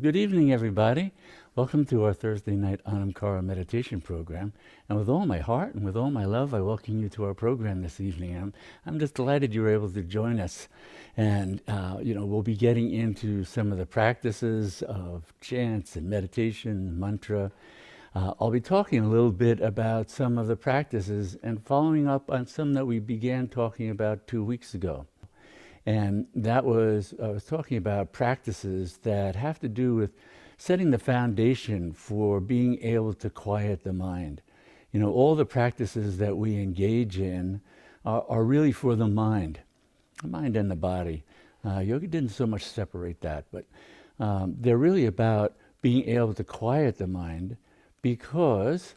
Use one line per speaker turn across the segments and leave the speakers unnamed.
good evening, everybody. Welcome to our Thursday night Anamkara meditation program. And with all my heart and with all my love, I welcome you to our program this evening. I'm just delighted you were able to join us. And, we'll be getting into some of the practices of chants and meditation, mantra. I'll be talking a little bit about some of the practices and following up on some that we began talking about 2 weeks ago. And I was talking about practices that have to do with setting the foundation for being able to quiet the mind. You know, all the practices that we engage in are really for the mind and the body. Yoga didn't so much separate that, but they're really about being able to quiet the mind because,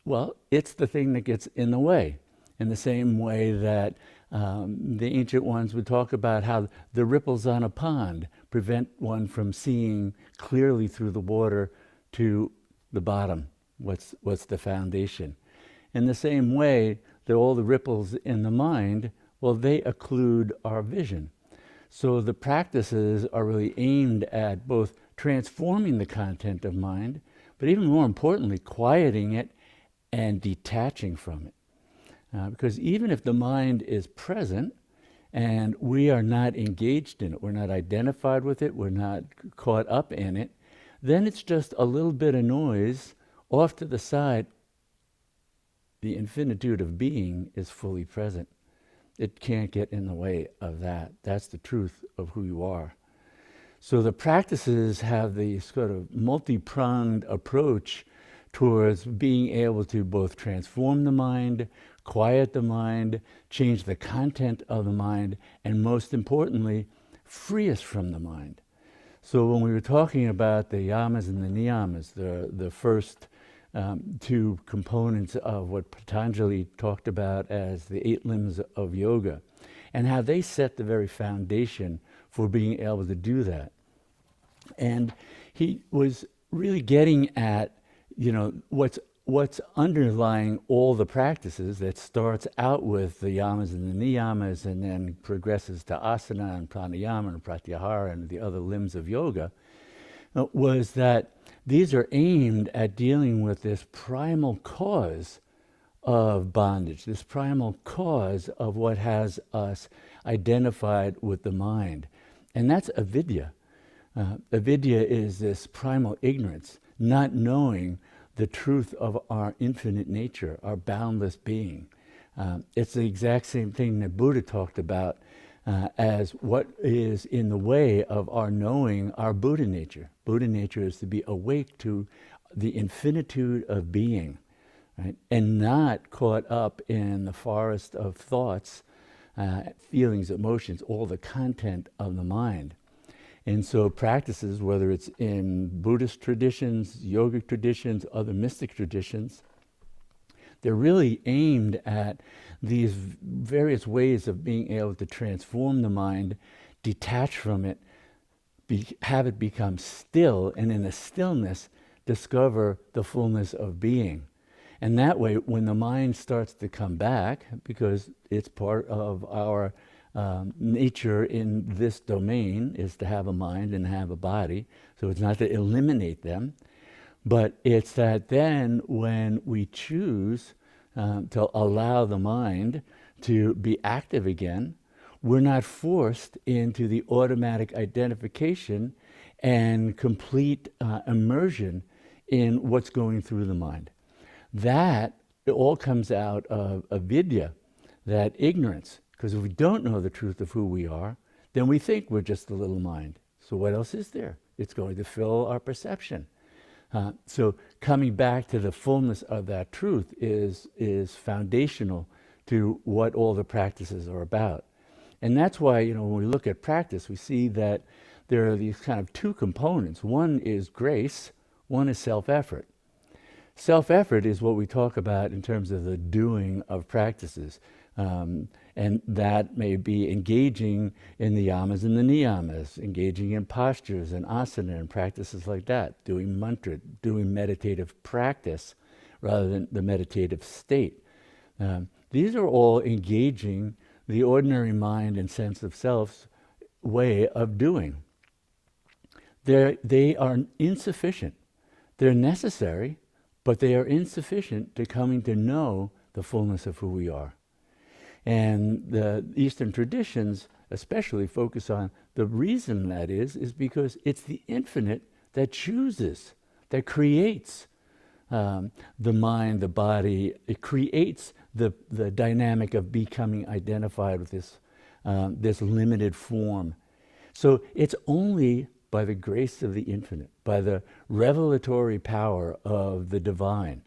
well, it's the thing that gets in the way. In the same way that the ancient ones would talk about how the ripples on a pond prevent one from seeing clearly through the water to the bottom, what's the foundation. In the same way, all the ripples in the mind, well, they occlude our vision. So the practices are really aimed at both transforming the content of mind, but even more importantly, quieting it and detaching from it. Because even if the mind is present and we are not engaged in it, we're not identified with it, we're not caught up in it, then it's just a little bit of noise off to the side. The infinitude of being is fully present. It can't get in the way of that. That's the truth of who you are. So the practices have the sort of multi-pronged approach towards being able to both transform the mind, quiet the mind, change the content of the mind, and most importantly, free us from the mind. So when we were talking about the Yamas and the Niyamas, the first two components of what Patanjali talked about as the 8 limbs of yoga, and how they set the very foundation for being able to do that. And he was really getting at, what's underlying all the practices that starts out with the yamas and the niyamas and then progresses to asana and pranayama and pratyahara and the other limbs of yoga, was that these are aimed at dealing with this primal cause of bondage, this primal cause of what has us identified with the mind. And that's avidya. Avidya is this primal ignorance, not knowing the truth of our infinite nature, our boundless being. It's the exact same thing that Buddha talked about as what is in the way of our knowing our Buddha nature. Buddha nature is to be awake to the infinitude of being, right? And not caught up in the forest of thoughts, feelings, emotions, all the content of the mind. And so practices, whether it's in Buddhist traditions, yogic traditions, other mystic traditions, they're really aimed at these various ways of being able to transform the mind, detach from it, have it become still, and in the stillness, discover the fullness of being. And that way, when the mind starts to come back, because it's part of our nature in this domain is to have a mind and have a body. So it's not to eliminate them, but it's that then when we choose to allow the mind to be active again, we're not forced into the automatic identification and complete immersion in what's going through the mind. That it all comes out of avidya, that ignorance. Because if we don't know the truth of who we are, then we think we're just a little mind. So what else is there? It's going to fill our perception. So coming back to the fullness of that truth is foundational to what all the practices are about. And that's why, when we look at practice, we see that there are these kind of two components. One is grace, one is self-effort. Self-effort is what we talk about in terms of the doing of practices. And that may be engaging in the yamas and the niyamas, engaging in postures and asana and practices like that, doing mantra, doing meditative practice rather than the meditative state. These are all engaging the ordinary mind and sense of self's way of doing. They are insufficient. They're necessary, but they are insufficient to coming to know the fullness of who we are. And the Eastern traditions especially focus on the reason that is because it's the infinite that chooses, that creates the mind, the body. It creates the dynamic of becoming identified with this limited form. So it's only by the grace of the infinite, by the revelatory power of the divine.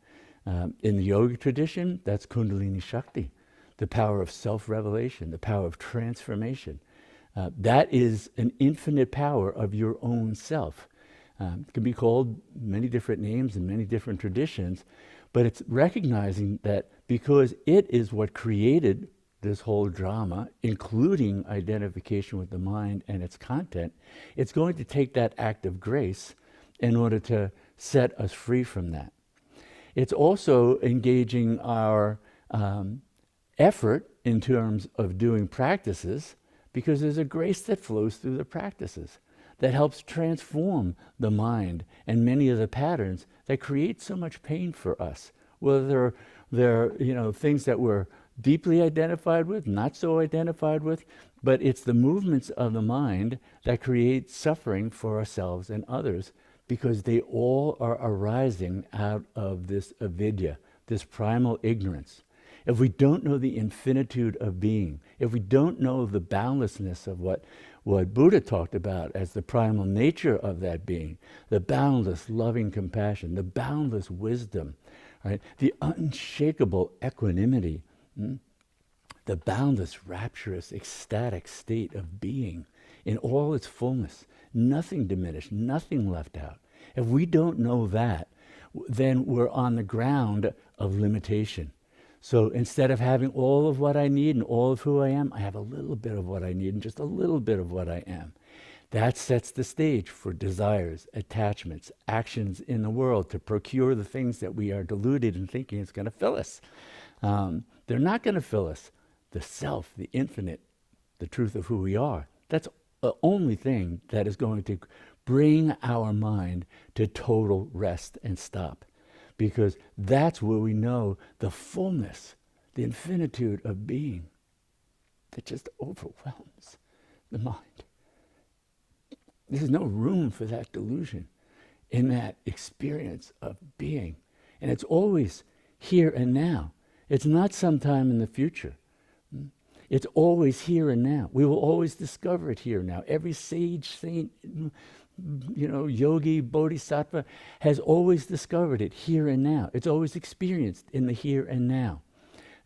In the yoga tradition, that's Kundalini Shakti, the power of self-revelation, the power of transformation. That is an infinite power of your own self. It can be called many different names in many different traditions, but it's recognizing that because it is what created this whole drama, including identification with the mind and its content, it's going to take that act of grace in order to set us free from that. It's also engaging our effort in terms of doing practices, because there's a grace that flows through the practices that helps transform the mind and many of the patterns that create so much pain for us. Whether they're things that we're deeply identified with, not so identified with, but it's the movements of the mind that create suffering for ourselves and others, because they all are arising out of this avidya, this primal ignorance. If we don't know the infinitude of being, if we don't know the boundlessness of what Buddha talked about as the primal nature of that being, the boundless loving compassion, the boundless wisdom, right? The unshakable equanimity, the boundless, rapturous, ecstatic state of being in all its fullness, nothing diminished, nothing left out. If we don't know that, then we're on the ground of limitation. So instead of having all of what I need and all of who I am, I have a little bit of what I need and just a little bit of what I am. That sets the stage for desires, attachments, actions in the world to procure the things that we are deluded in thinking it's going to fill us. They're not going to fill us. The self, the infinite, the truth of who we are, that's the only thing that is going to bring our mind to total rest and stop. Because that's where we know the fullness, the infinitude of being that just overwhelms the mind. There's no room for that delusion in that experience of being. And it's always here and now. It's not sometime in the future. It's always here and now. We will always discover it here and now. Every sage, saint, yogi, bodhisattva has always discovered it here and now. It's always experienced in the here and now.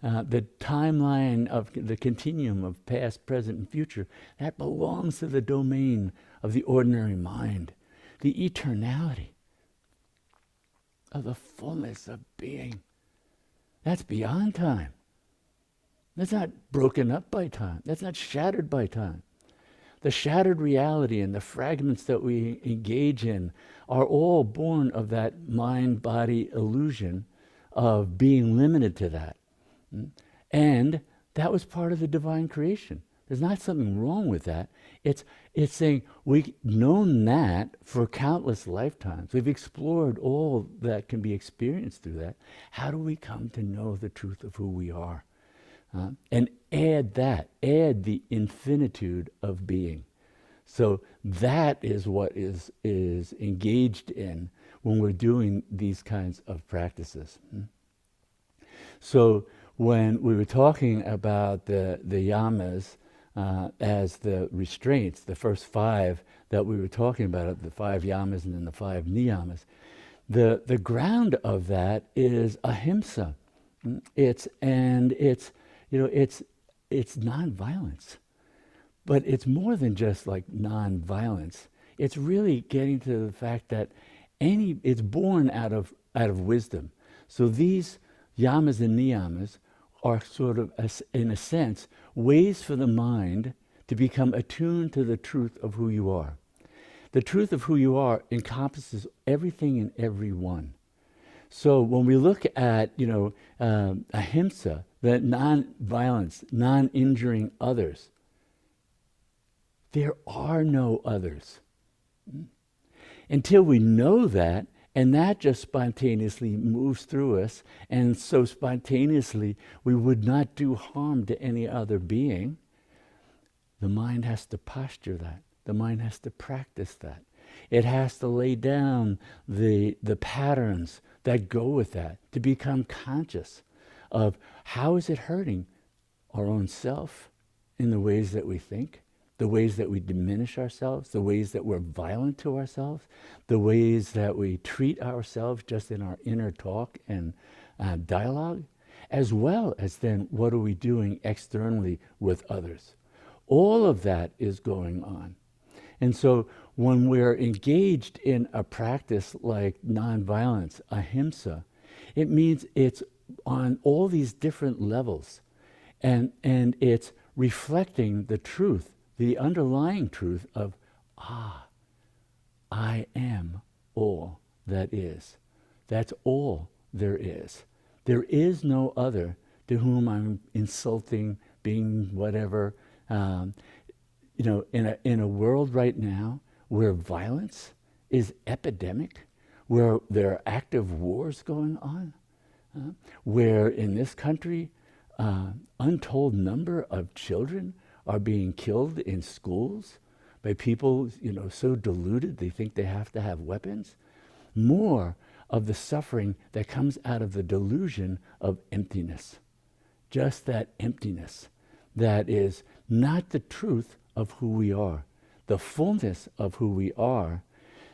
The timeline of the continuum of past, present, and future, that belongs to the domain of the ordinary mind. The eternality of the fullness of being, that's beyond time. That's not broken up by time. That's not shattered by time. The shattered reality and the fragments that we engage in are all born of that mind-body illusion of being limited to that. And that was part of the divine creation. There's not something wrong with that. It's saying we've known that for countless lifetimes. We've explored all that can be experienced through that. How do we come to know the truth of who we are? And add the infinitude of being. So that is what is engaged in when we're doing these kinds of practices. So when we were talking about the yamas as the restraints, the first 5 that we were talking about, the 5 yamas and then the 5 niyamas, the ground of that is ahimsa. It's nonviolence, but it's more than just like nonviolence. It's really getting to the fact that it's born out of wisdom. So these yamas and niyamas are sort of, in a sense, ways for the mind to become attuned to the truth of who you are. The truth of who you are encompasses everything and everyone. So when we look at, ahimsa, the non-violence, non-injuring others, there are no others. Until we know that, and that just spontaneously moves through us, and so spontaneously we would not do harm to any other being, the mind has to posture that. The mind has to practice that. It has to lay down the patterns that go with that, to become conscious of how is it hurting our own self in the ways that we think, the ways that we diminish ourselves, the ways that we're violent to ourselves, the ways that we treat ourselves just in our inner talk and dialogue, as well as then what are we doing externally with others. All of that is going on. And so when we're engaged in a practice like nonviolence, ahimsa, it means it's on all these different levels. And it's reflecting the truth, the underlying truth of, I am all that is. That's all there is. There is no other to whom I'm insulting, being whatever. In a world right now where violence is epidemic, where there are active wars going on, where in this country untold number of children are being killed in schools by people, so deluded they think they have to have weapons. More of the suffering that comes out of the delusion of emptiness. Just that emptiness that is not the truth of who we are, the fullness of who we are.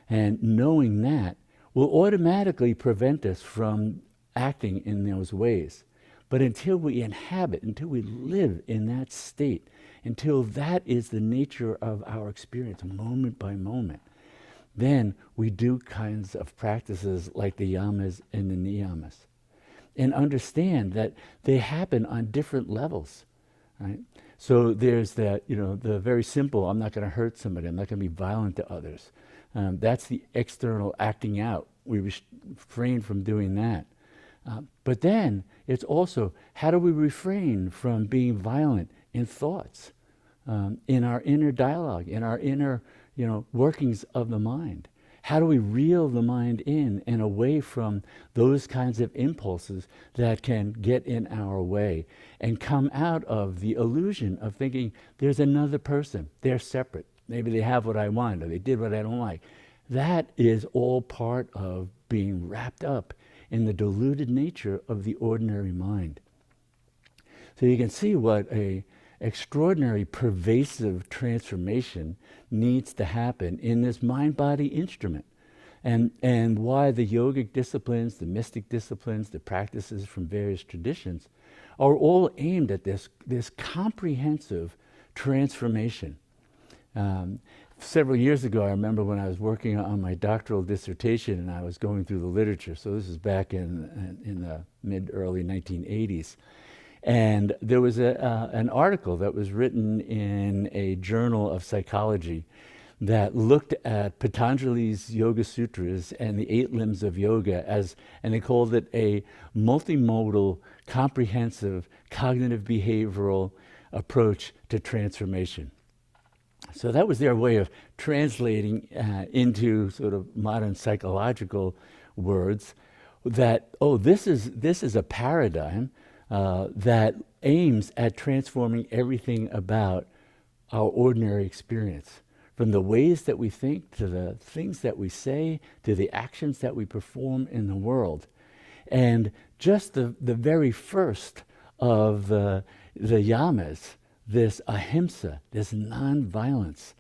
And knowing that will automatically prevent us from acting in those ways. But until we inhabit, until we live in that state, until that is the nature of our experience, moment by moment, then we do kinds of practices like the Yamas and the Niyamas. And understand that they happen on different levels, right? So there's that, the very simple, I'm not going to hurt somebody, I'm not going to be violent to others. That's the external acting out. We refrain from doing that. But then it's also, how do we refrain from being violent in thoughts, in our inner dialogue, in our inner, workings of the mind? How do we reel the mind in and away from those kinds of impulses that can get in our way and come out of the illusion of thinking there's another person, they're separate, maybe they have what I want or they did what I don't like. That is all part of being wrapped up in the deluded nature of the ordinary mind. So you can see what a extraordinary pervasive transformation needs to happen in this mind-body instrument, and why the yogic disciplines, the mystic disciplines, the practices from various traditions are all aimed at this comprehensive transformation. Several years ago, I remember when I was working on my doctoral dissertation and I was going through the literature, so this is back in the mid-early 1980s, and there was an article that was written in a journal of psychology that looked at Patanjali's Yoga Sutras and the 8 limbs of yoga and they called it a multimodal, comprehensive, cognitive behavioral approach to transformation. So that was their way of translating into sort of modern psychological words that, this is a paradigm that aims at transforming everything about our ordinary experience, from the ways that we think to the things that we say to the actions that we perform in the world. And just the very first of the Yamas, this ahimsa, this non-violence,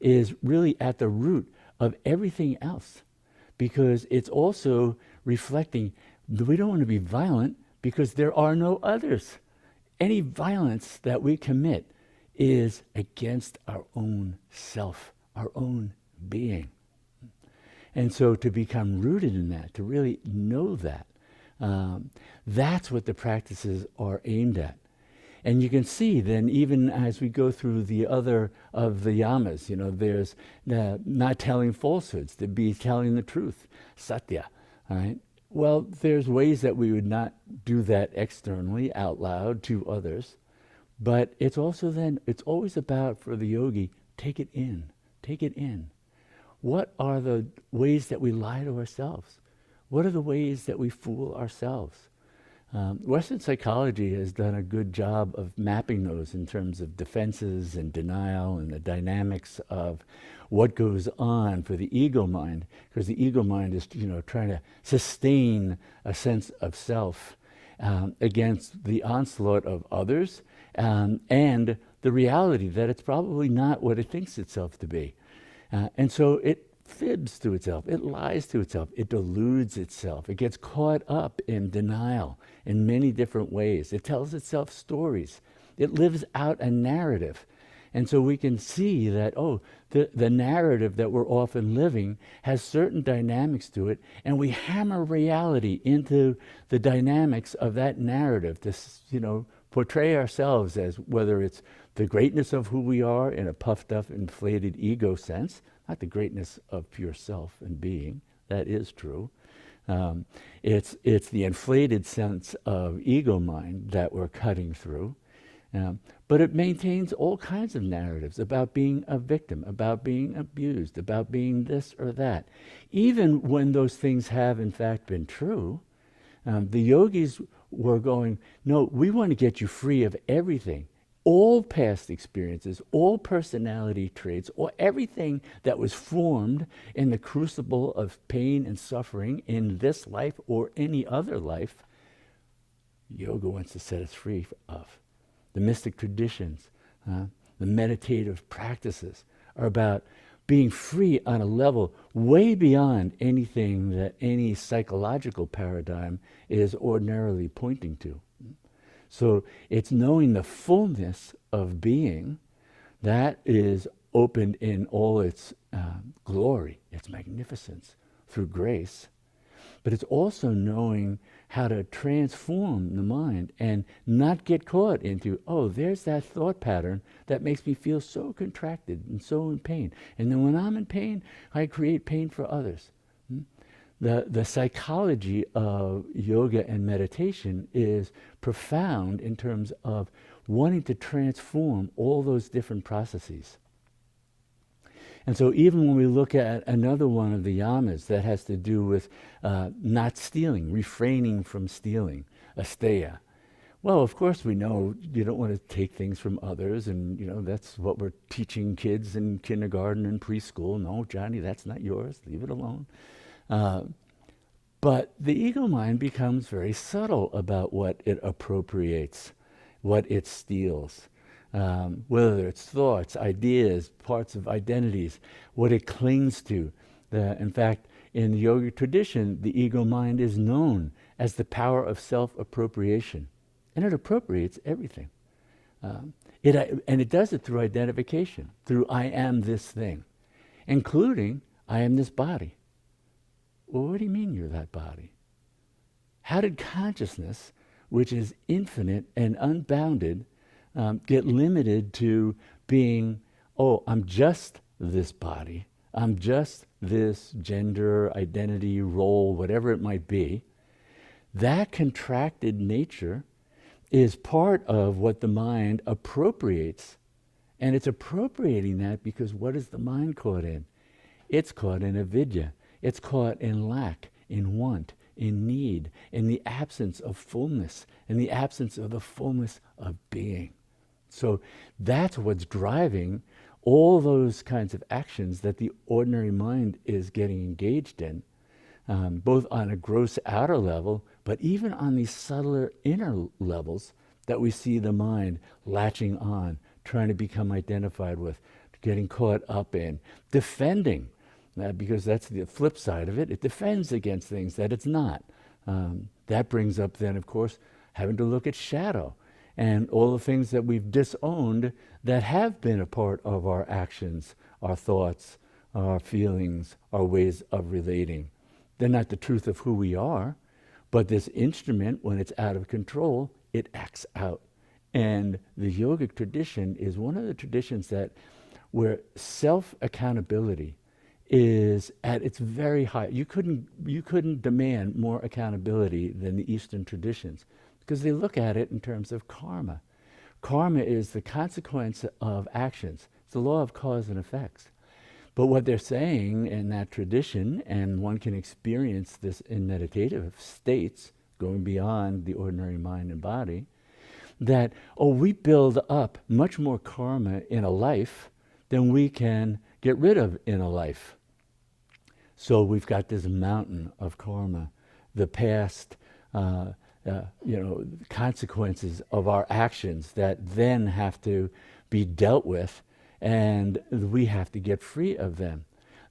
is really at the root of everything else, because it's also reflecting we don't want to be violent because there are no others. Any violence that we commit is against our own self, our own being. And so to become rooted in that, to really know that, that's what the practices are aimed at. And you can see then, even as we go through the other of the yamas, there's not telling falsehoods, to be telling the truth, satya, all right? Well, there's ways that we would not do that externally, out loud to others, but it's also then, it's always about, for the yogi, take it in, take it in. what are the ways that we lie to ourselves? What are the ways that we fool ourselves? Western psychology has done a good job of mapping those in terms of defenses and denial and the dynamics of what goes on for the ego mind, because the ego mind is, trying to sustain a sense of self against the onslaught of others and the reality that it's probably not what it thinks itself to be. And so it fibs to itself, it lies to itself, it deludes itself, it gets caught up in denial in many different ways. It tells itself stories, it lives out a narrative. And so we can see that, the narrative that we're often living has certain dynamics to it, and we hammer reality into the dynamics of that narrative to, portray ourselves as whether it's the greatness of who we are in a puffed up, inflated ego sense, not the greatness of pure self and being. That is true. It's the inflated sense of ego mind that we're cutting through. But it maintains all kinds of narratives about being a victim, about being abused, about being this or that. Even when those things have in fact been true, the yogis were going, no, we want to get you free of everything. All past experiences, all personality traits, or everything that was formed in the crucible of pain and suffering in this life or any other life, yoga wants to set us free of. The mystic traditions, the meditative practices are about being free on a level way beyond anything that any psychological paradigm is ordinarily pointing to. So it's knowing the fullness of being that is opened in all its glory, its magnificence through grace. But it's also knowing how to transform the mind and not get caught into, there's that thought pattern that makes me feel so contracted and so in pain. And then when I'm in pain, I create pain for others. The psychology of yoga and meditation is profound in terms of wanting to transform all those different processes. And so even when we look at another one of the yamas that has to do with not stealing, refraining from stealing, asteya. Well, of course we know you don't want to take things from others, and that's what we're teaching kids in kindergarten and preschool. No, Johnny, that's not yours. Leave it alone. But the ego mind becomes very subtle about what it appropriates, what it steals. Whether it's thoughts, ideas, parts of identities, what it clings to. In fact, in the yogic tradition, the ego mind is known as the power of self-appropriation. And it appropriates everything. And it does it through identification, through I am this thing, including I am this body. Well, what do you mean you're that body? How did consciousness, which is infinite and unbounded, get limited to being, I'm just this body, I'm just this gender, identity, role, whatever it might be? That contracted nature is part of what the mind appropriates. And it's appropriating that because what is the mind caught in? It's caught in avidya. It's caught in lack, in want, in need, in the absence of fullness, in the absence of the fullness of being. So that's what's driving all those kinds of actions that the ordinary mind is getting engaged in, both on a gross outer level, but even on these subtler inner levels that we see the mind latching on, trying to become identified with, getting caught up in, defending, because that's the flip side of it. It defends against things that it's not. That brings up then, of course, having to look at shadow and all the things that we've disowned that have been a part of our actions, our thoughts, our feelings, our ways of relating. They're not the truth of who we are, but this instrument, when it's out of control, it acts out. And the yogic tradition is one of the traditions that where self-accountability is at its very high. You couldn't demand more accountability than the Eastern traditions, because they look at it in terms of karma. Karma is the consequence of actions. It's the law of cause and effects. But what they're saying in that tradition, and one can experience this in meditative states, going beyond the ordinary mind and body, that, we build up much more karma in a life than we can get rid of in a life. So we've got this mountain of karma, the past, consequences of our actions that then have to be dealt with, and we have to get free of them.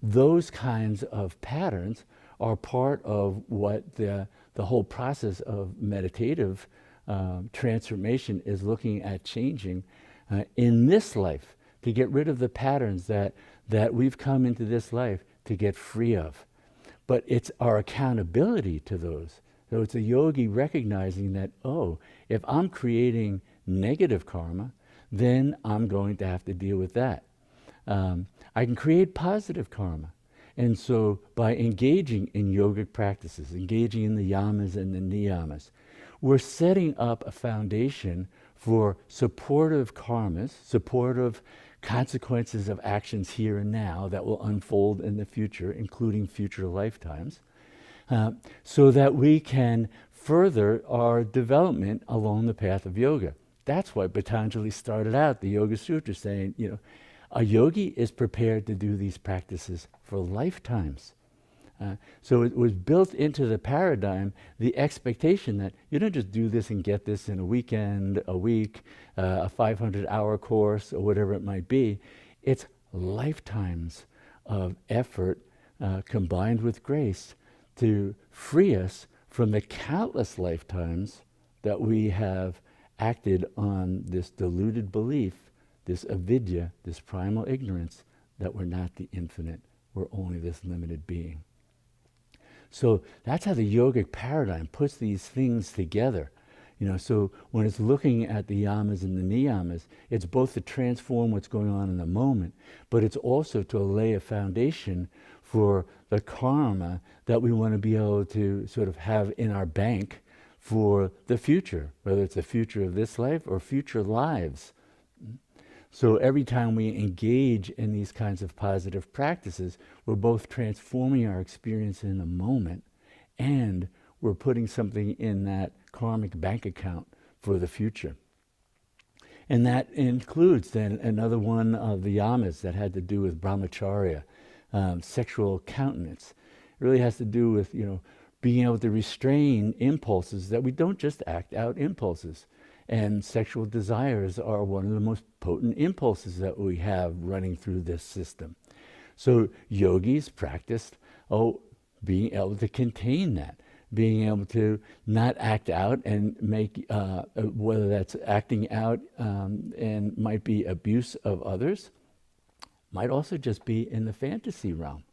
Those kinds of patterns are part of what the whole process of meditative transformation is looking at changing in this life, to get rid of the patterns that we've come into this life to get free of. But it's our accountability to those. So it's a yogi recognizing that, if I'm creating negative karma, then I'm going to have to deal with that. I can create positive karma. And so by engaging in yogic practices, engaging in the yamas and the niyamas, we're setting up a foundation for supportive karmas, supportive consequences of actions here and now that will unfold in the future, including future lifetimes, so that we can further our development along the path of yoga. That's why Patanjali started out the Yoga Sutras saying, a yogi is prepared to do these practices for lifetimes. So it was built into the paradigm, the expectation that you don't just do this and get this in a weekend, a week, a 500-hour course, or whatever it might be. It's lifetimes of effort combined with grace to free us from the countless lifetimes that we have acted on this deluded belief, this avidya, this primal ignorance, that we're not the infinite, we're only this limited being. So that's how the yogic paradigm puts these things together. So when it's looking at the yamas and the niyamas, it's both to transform what's going on in the moment, but it's also to lay a foundation for the karma that we want to be able to sort of have in our bank for the future, whether it's the future of this life or future lives. So every time we engage in these kinds of positive practices, we're both transforming our experience in the moment, and we're putting something in that karmic bank account for the future. And that includes then another one of the yamas that had to do with brahmacharya, sexual continence. It really has to do with, being able to restrain impulses, that we don't just act out impulses. And sexual desires are one of the most potent impulses that we have running through this system. So yogis practiced being able to contain that, being able to not act out and make, whether that's acting out and might be abuse of others, might also just be in the fantasy realm.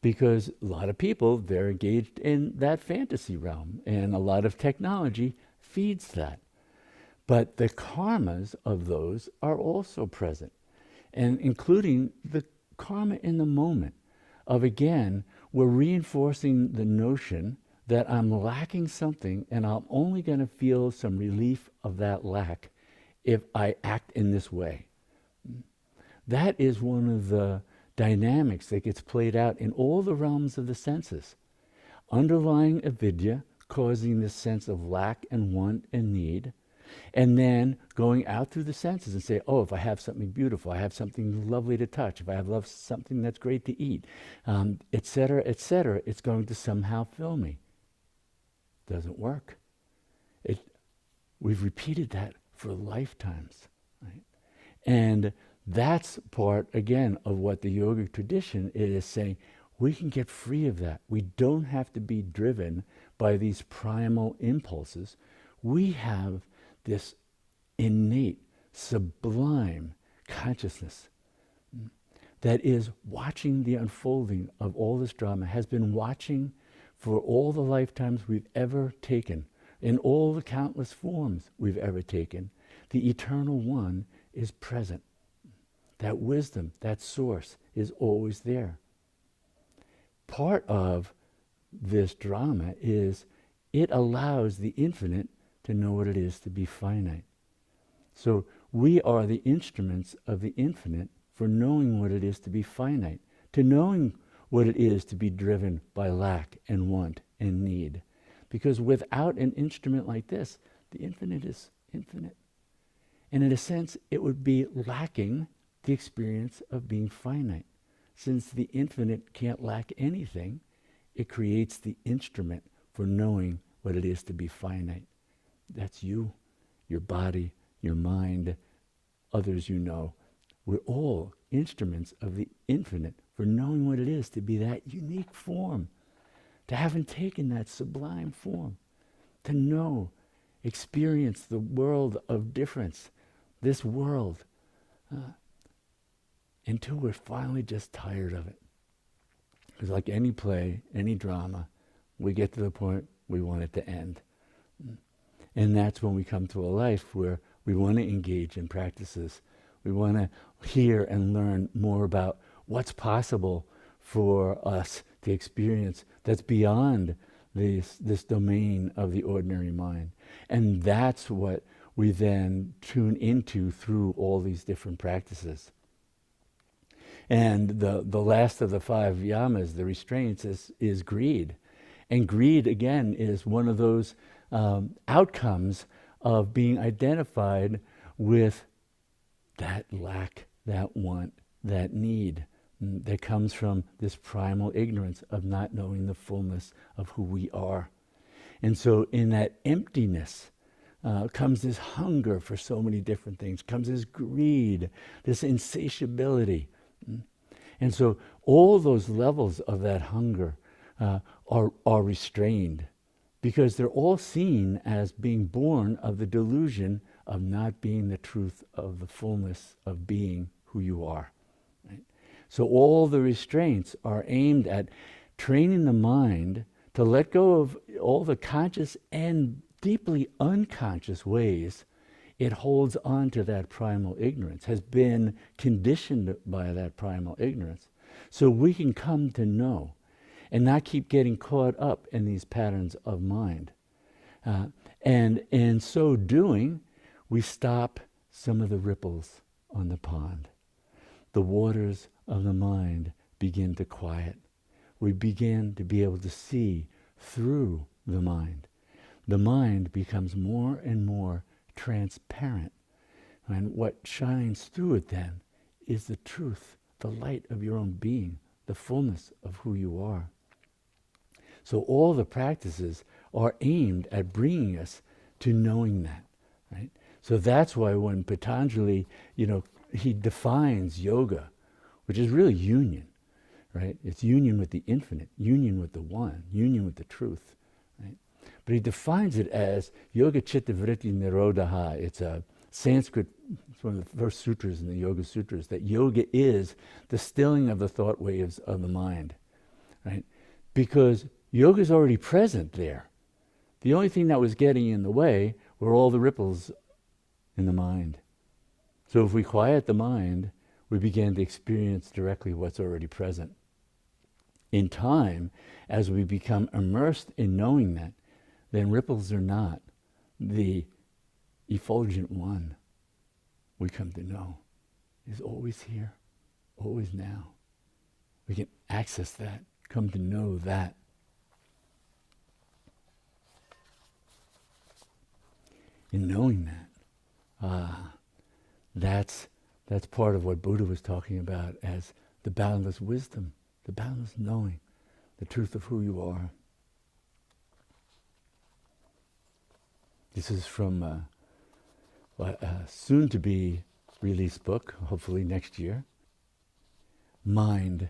Because a lot of people, they're engaged in that fantasy realm, and a lot of technology feeds that. But the karmas of those are also present, and including the karma in the moment of, again, we're reinforcing the notion that I'm lacking something, and I'm only going to feel some relief of that lack if I act in this way. That is one of the dynamics that gets played out in all the realms of the senses. Underlying avidya, causing this sense of lack and want and need, and then going out through the senses and say, if I have something beautiful, I have something lovely to touch, if I have something that's great to eat, et cetera, it's going to somehow fill me. Doesn't work. We've repeated that for lifetimes, right? And that's part, again, of what the yogic tradition is saying. We can get free of that. We don't have to be driven by these primal impulses. We have this innate, sublime consciousness that is watching the unfolding of all this drama, has been watching for all the lifetimes we've ever taken, in all the countless forms we've ever taken. The Eternal One is present. That wisdom, that source, is always there. Part of this drama is it allows the infinite to know what it is to be finite. So we are the instruments of the infinite for knowing what it is to be finite, to knowing what it is to be driven by lack and want and need. Because without an instrument like this, the infinite is infinite. And in a sense, it would be lacking the experience of being finite. Since the infinite can't lack anything, it creates the instrument for knowing what it is to be finite. That's you, your body, your mind, others you know. We're all instruments of the infinite for knowing what it is to be that unique form, to having taken that sublime form, to know, experience the world of difference, this world, until we're finally just tired of it. Because like any play, any drama, we get to the point we want it to end. And that's when we come to a life where we want to engage in practices. We want to hear and learn more about what's possible for us to experience that's beyond this domain of the ordinary mind. And that's what we then tune into through all these different practices. And the last of the 5 yamas, the restraints, is greed. And greed, again, is one of those outcomes of being identified with that lack, that want, that need that comes from this primal ignorance of not knowing the fullness of who we are. And so in that emptiness comes this hunger for so many different things, comes this greed, this insatiability. And so all those levels of that hunger are restrained, because they're all seen as being born of the delusion of not being the truth of the fullness of being who you are. Right? So all the restraints are aimed at training the mind to let go of all the conscious and deeply unconscious ways it holds on to that primal ignorance, has been conditioned by that primal ignorance, so we can come to know and not keep getting caught up in these patterns of mind. And in so doing, we stop some of the ripples on the pond. The waters of the mind begin to quiet. We begin to be able to see through the mind. The mind becomes more and more transparent. And what shines through it then is the truth, the light of your own being, the fullness of who you are. So all the practices are aimed at bringing us to knowing that, right? So that's why when Patanjali, he defines yoga, which is really union, right? It's union with the infinite, union with the one, union with the truth, right? But he defines it as yoga chitta vritti nirodha. It's a Sanskrit, it's one of the first sutras in the Yoga Sutras, that yoga is the stilling of the thought waves of the mind, right? Because yoga is already present there. The only thing that was getting in the way were all the ripples in the mind. So if we quiet the mind, we begin to experience directly what's already present. In time, as we become immersed in knowing that, then ripples are not the effulgent one we come to know is always here, always now. We can access that, come to know that. In knowing that, that's part of what Buddha was talking about as the boundless wisdom, the boundless knowing, the truth of who you are. This is from a soon-to-be released book, hopefully next year. Mind,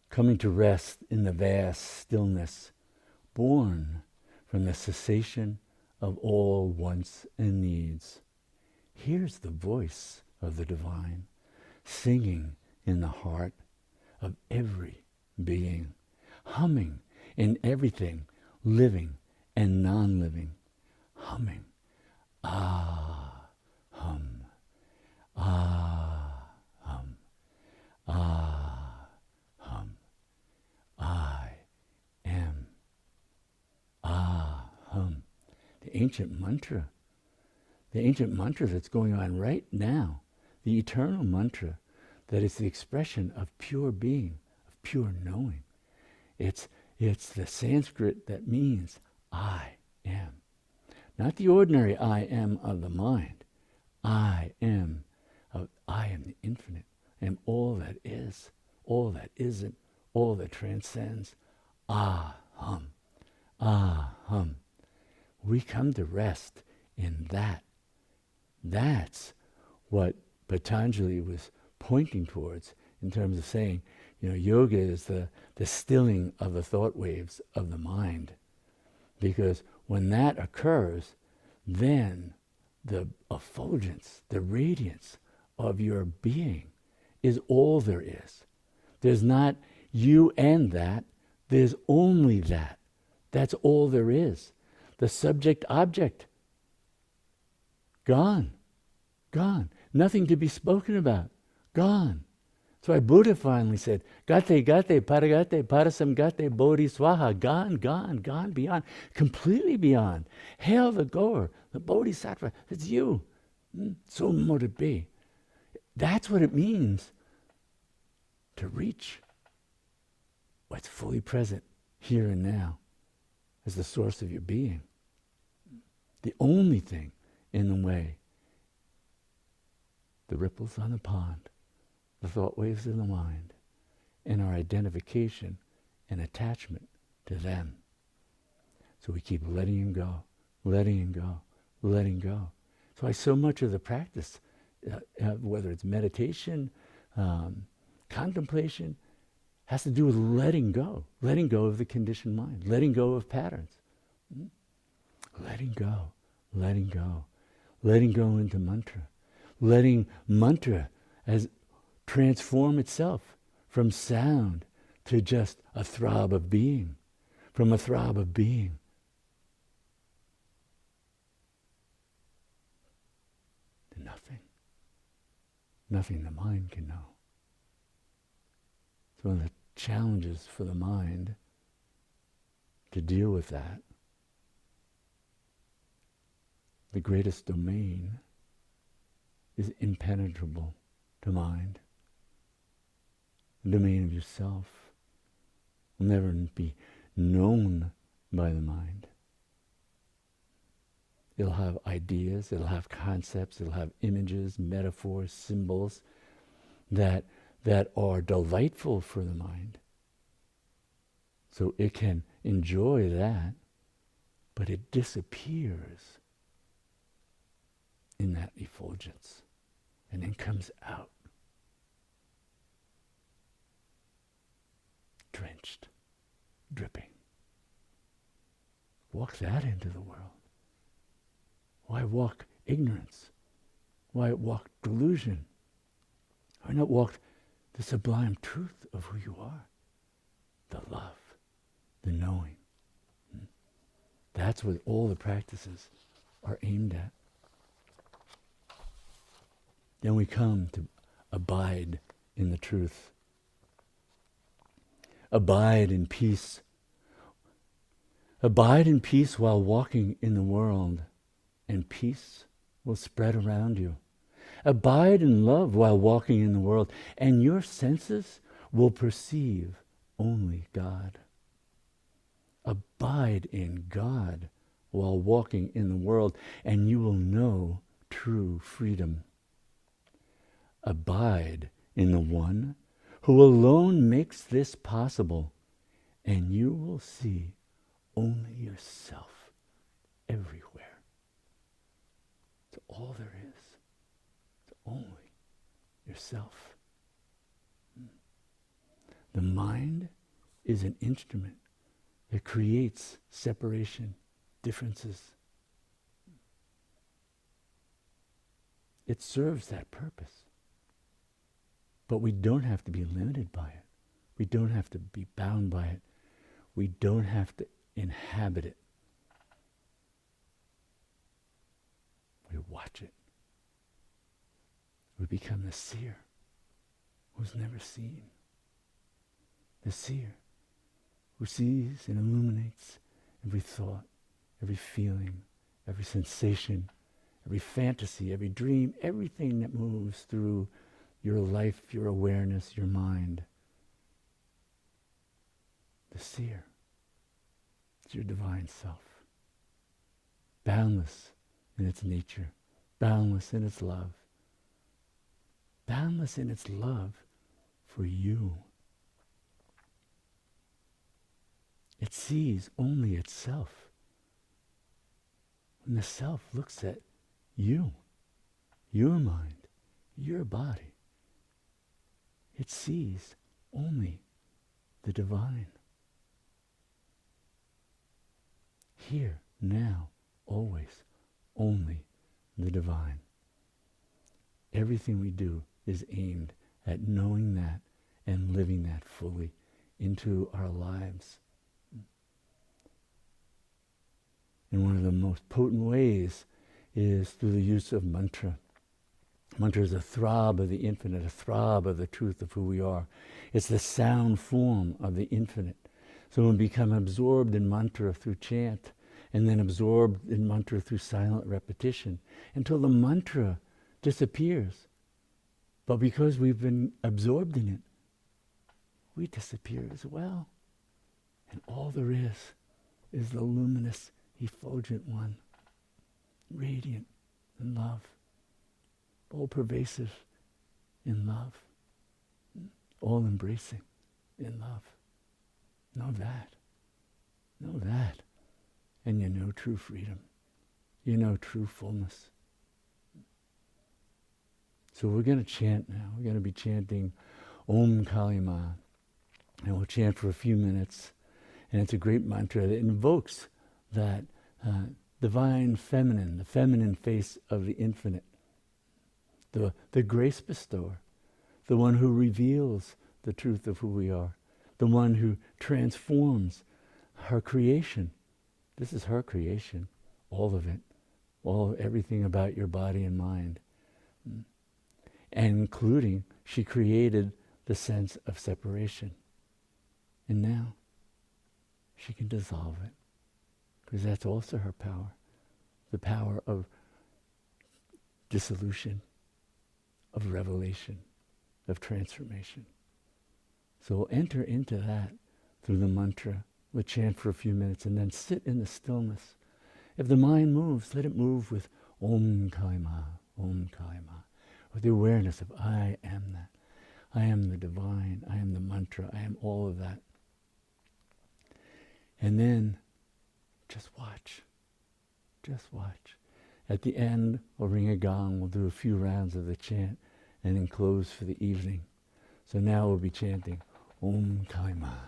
coming to rest in the vast stillness, born from the cessation of all wants and needs. Here's the voice of the divine, singing in the heart of every being, humming in everything, living and non-living, humming, ah, hum, ah, hum, ah, hum, I am, ah, hum. The ancient mantra that's going on right now, the eternal mantra that it's the expression of pure being, of pure knowing. It's the Sanskrit that means I am. Not the ordinary I am of the mind. I am the infinite. I am all that is, all that isn't, all that transcends. Aham. Aham. We come to rest in that. That's what Patanjali was pointing towards in terms of saying, yoga is the stilling of the thought waves of the mind. Because when that occurs, then the effulgence, the radiance of your being is all there is. There's not you and that, there's only that. That's all there is. The subject-object, gone, gone. Nothing to be spoken about, gone. That's why Buddha finally said, gate, paragate, parasamgate, bodhiswaha, gone, gone, gone beyond, completely beyond. Hail the goer, the bodhisattva, it's you. So mote it be. That's what it means to reach what's fully present here and now as the source of your being. The only thing in the way, the ripples on the pond, the thought waves of the mind, and our identification and attachment to them. So we keep letting him go, letting him go, letting go. That's why so much of the practice, whether it's meditation, contemplation, has to do with letting go of the conditioned mind, letting go of patterns. Letting go, letting go, letting go into mantra, letting mantra as transform itself from sound to just a throb of being, from a throb of being to nothing. Nothing the mind can know. It's one of the challenges for the mind to deal with that. The greatest domain is impenetrable to mind. The domain of yourself will never be known by the mind. It'll have ideas, it'll have concepts, it'll have images, metaphors, symbols that are delightful for the mind. So it can enjoy that, but it disappears in that effulgence and then comes out drenched, dripping. Walk that into the world. Why walk ignorance? Why walk delusion? Why not walk the sublime truth of who you are? The love, the knowing. That's what all the practices are aimed at. Then we come to abide in the truth. Abide in peace. Abide in peace while walking in the world, and peace will spread around you. Abide in love while walking in the world, and your senses will perceive only God. Abide in God while walking in the world, and you will know true freedom. Abide in the one who alone makes this possible, and you will see only yourself everywhere. It's all there is. It's only yourself. The mind is an instrument that creates separation, differences. It serves that purpose. But we don't have to be limited by it. We don't have to be bound by it. We don't have to inhabit it. We watch it. We become the seer who's never seen. The seer who sees and illuminates every thought, every feeling, every sensation, every fantasy, every dream, everything that moves through your life, your awareness, your mind. The seer. It's your divine self. Boundless in its nature. Boundless in its love. Boundless in its love for you. It sees only itself. When the self looks at you, your mind, your body, it sees only the divine. Here, now, always, only the divine. Everything we do is aimed at knowing that and living that fully into our lives. And one of the most potent ways is through the use of mantra. Mantra is a throb of the infinite, a throb of the truth of who we are. It's the sound form of the infinite. So when we become absorbed in mantra through chant, and then absorbed in mantra through silent repetition, until the mantra disappears. But because we've been absorbed in it, we disappear as well. And all there is the luminous, effulgent one, radiant in love, all pervasive in love, all embracing in love. Know that. Know that. And you know true freedom. You know true fullness. So we're going to chant now. We're going to be chanting Om Kali Ma. And we'll chant for a few minutes. And it's a great mantra that invokes that divine feminine, the feminine face of the infinite. The grace bestower. The one who reveals the truth of who we are. The one who transforms her creation. This is her creation. All of it. Everything about your body and mind. And including, she created the sense of separation. And now, she can dissolve it. Because that's also her power. The power of dissolution, of revelation, of transformation. So we'll enter into that through the mantra. We'll chant for a few minutes and then sit in the stillness. If the mind moves, let it move with Om Kali Ma, Om Kali Ma. With the awareness of I am that. I am the divine. I am the mantra. I am all of that. And then just watch. Just watch. At the end, we'll ring a gong. We'll do a few rounds of the chant and then close for the evening. So now we'll be chanting Om Kali Ma.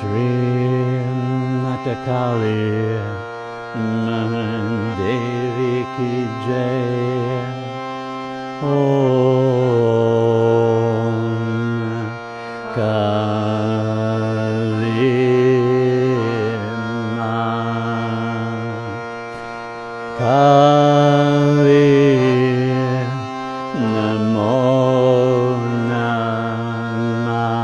Shri Kali Mahadevi Ki Jai. Om Kali Ma. Kali Namo Namah.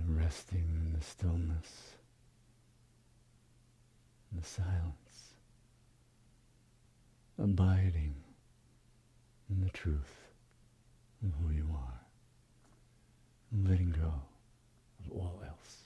Resting in the stillness, in the silence, abiding in the truth of who you are, and letting go of all else.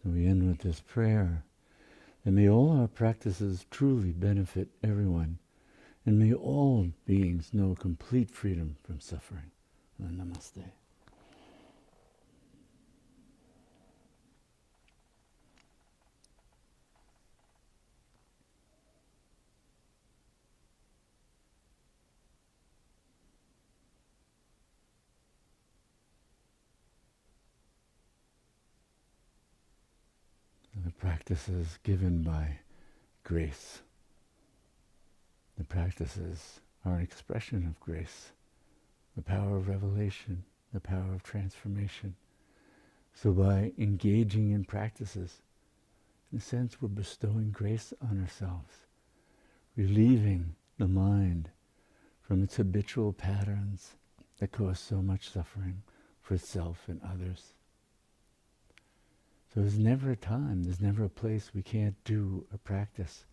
We end with this prayer. And may all our practices truly benefit everyone. And may all beings know complete freedom from suffering. Namaste. The practices given by grace. The practices are an expression of grace, the power of revelation, the power of transformation. So by engaging in practices, in a sense we're bestowing grace on ourselves, relieving the mind from its habitual patterns that cause so much suffering for itself and others. So there's never a time, there's never a place we can't do a practice,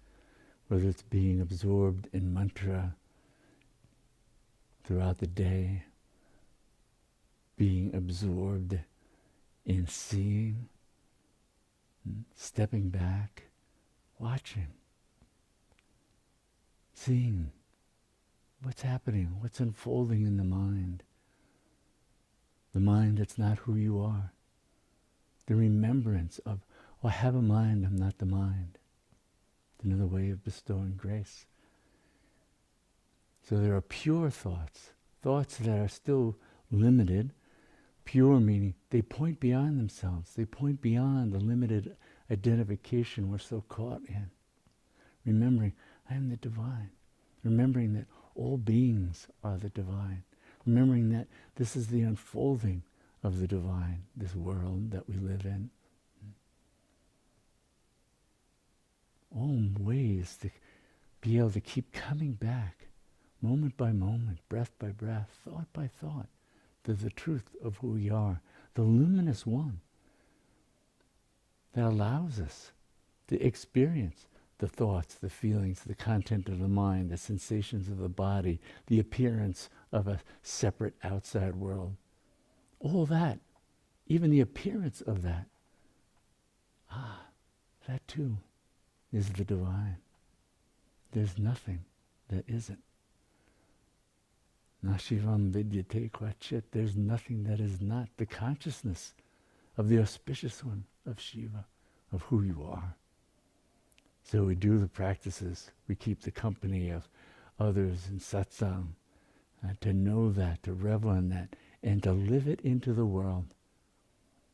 whether it's being absorbed in mantra throughout the day, being absorbed in seeing, stepping back, watching, seeing what's happening, what's unfolding in the mind that's not who you are. The remembrance of, oh, I have a mind, I'm not the mind. It's another way of bestowing grace. So there are pure thoughts, thoughts that are still limited. Pure meaning they point beyond themselves. They point beyond the limited identification we're so caught in. Remembering, I am the divine. Remembering that all beings are the divine. Remembering that this is the unfolding of the divine, this world that we live in. All ways to be able to keep coming back, moment by moment, breath by breath, thought by thought, to the truth of who we are, the luminous one that allows us to experience the thoughts, the feelings, the content of the mind, the sensations of the body, the appearance of a separate outside world. All that, even the appearance of that, that too is the divine. There's nothing that isn't. Nashivam vidyate kvachit. There's nothing that is not. The consciousness of the auspicious one, of Shiva, of who you are. So we do the practices. We keep the company of others in satsang. To know that, to revel in that, and to live it into the world.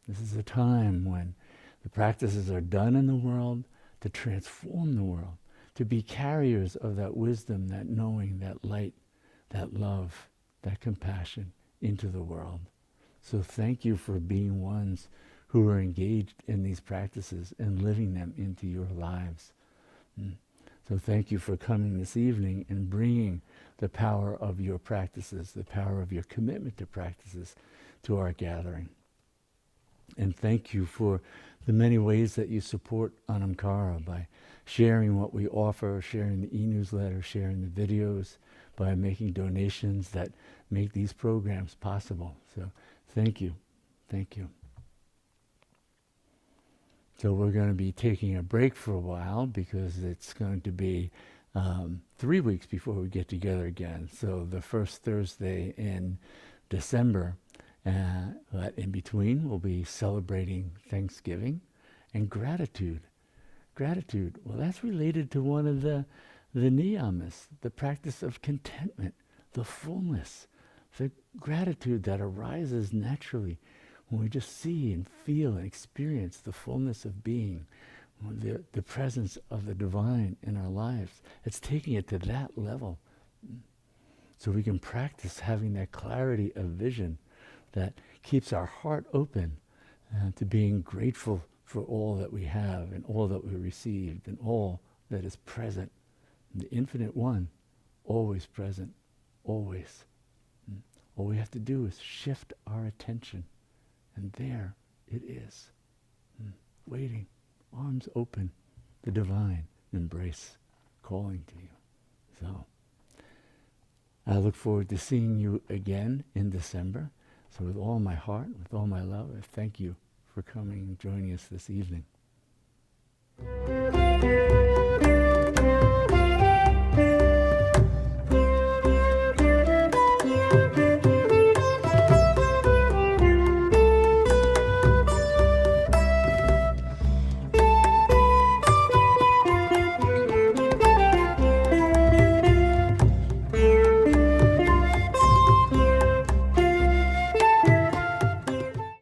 This is a time when the practices are done in the world to transform the world, to be carriers of that wisdom, that knowing, that light, that love, that compassion into the world. So thank you for being ones who are engaged in these practices and living them into your lives. So thank you for coming this evening and bringing the power of your practices, the power of your commitment to practices to our gathering. And thank you for the many ways that you support Anamkara by sharing what we offer, sharing the e-newsletter, sharing the videos, by making donations that make these programs possible. So thank you. Thank you. So we're going to be taking a break for a while because it's going to be 3 weeks before we get together again. So the first Thursday in December, but in between we'll be celebrating Thanksgiving and gratitude. Gratitude, well, that's related to one of the Niyamas, the practice of contentment, the fullness, the gratitude that arises naturally when we just see and feel and experience the fullness of being, the presence of the divine in our lives. It's taking it to that level. So we can practice having that clarity of vision that keeps our heart open to being grateful for all that we have and all that we received and all that is present. The Infinite One, always present, always. All we have to do is shift our attention, and there it is, waiting, arms open, the divine embrace calling to you. So I look forward to seeing you again in December. So with all my heart, with all my love, I thank you for coming and joining us this evening.